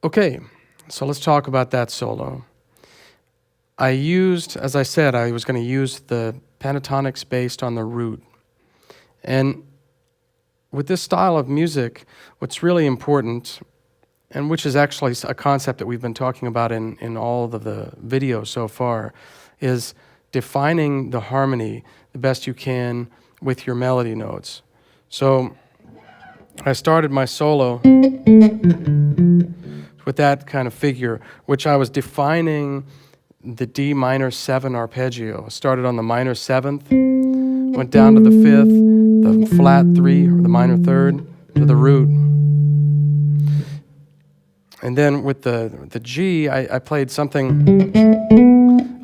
Okay, so let's talk about that solo. I used, as I said, I was going to use the pentatonics based on the root. And with this style of music, what's really important, and which is actually a concept that we've been talking about in all of the videos so far, is defining the harmony the best you can with your melody notes. So I started my solo with that kind of figure, which I was defining the D minor 7 arpeggio. Started on the minor 7th, went down to the 5th, the flat 3 or the minor 3rd, to the root. And then with the G, I played something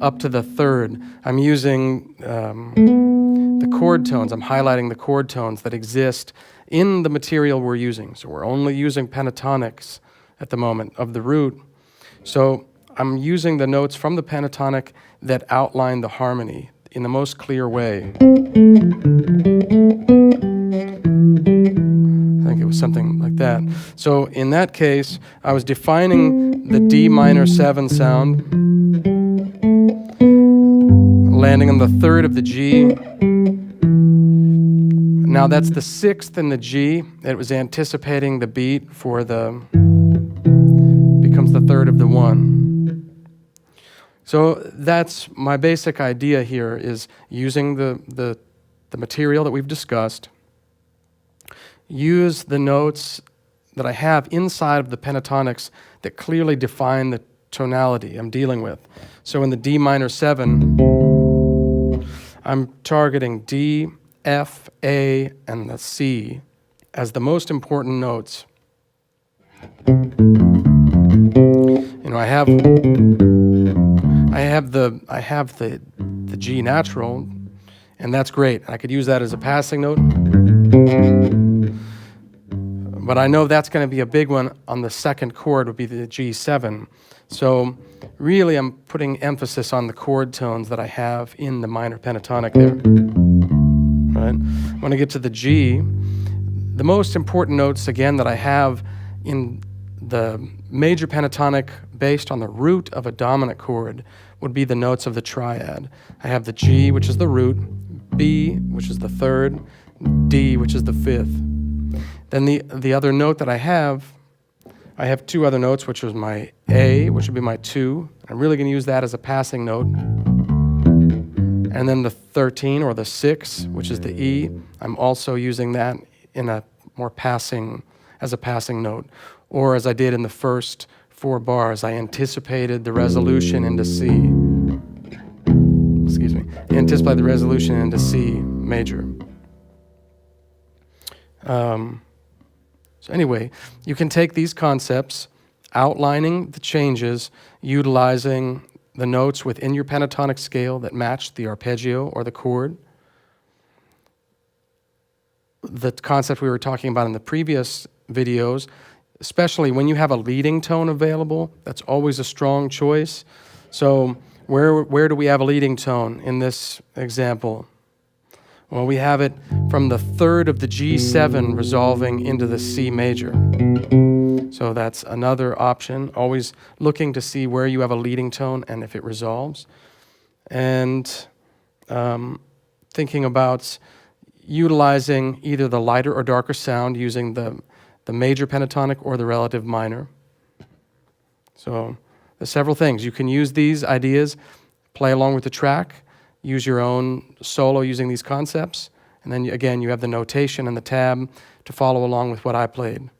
up to the 3rd. I'm using the chord tones. I'm highlighting the chord tones that exist in the material we're using. So we're only using pentatonics at the moment of the root. So I'm using the notes from the pentatonic that outline the harmony in the most clear way. I think it was something like that. So in that case, I was defining the D minor 7 sound, landing on the 3rd of the G. Now that's the 6th in the G. It was anticipating the beat for the, becomes the 3rd of the 1. So that's my basic idea here, is using the material that we've discussed, use the notes that I have inside of the pentatonics that clearly define the tonality I'm dealing with. So in the D minor 7, I'm targeting D, F, A, and the C as the most important notes. You know, I have the G natural, and that's great. I could use that as a passing note. But I know that's going to be a big one on the 2nd chord, would be the G7. So really I'm putting emphasis on the chord tones that I have in the minor pentatonic there. Right? When I get to the G, the most important notes, again, that I have in the major pentatonic based on the root of a dominant chord would be the notes of the triad. I have the G, which is the root, B, which is the 3rd, D, which is the 5th. Then the other note that I have 2 other notes, which is my A, which would be my 2. I'm really going to use that as a passing note. And then the 13 or the 6, which is the E, I'm also using that in a more passing, as a passing note. Or as I did in the first 4 bars, I anticipated the resolution into C. Excuse me. I anticipated the resolution into C major. So anyway, you can take these concepts, outlining the changes, utilizing the notes within your pentatonic scale that match the arpeggio or the chord. The concept we were talking about in the previous videos, especially when you have a leading tone available, that's always a strong choice. So where do we have a leading tone in this example? Well, we have it from the 3rd of the G7 resolving into the C major. So that's another option, always looking to see where you have a leading tone and if it resolves. And thinking about utilizing either the lighter or darker sound using the major pentatonic or the relative minor. So there's several things. You can use these ideas, play along with the track, use your own solo using these concepts, and then again you have the notation and the tab to follow along with what I played.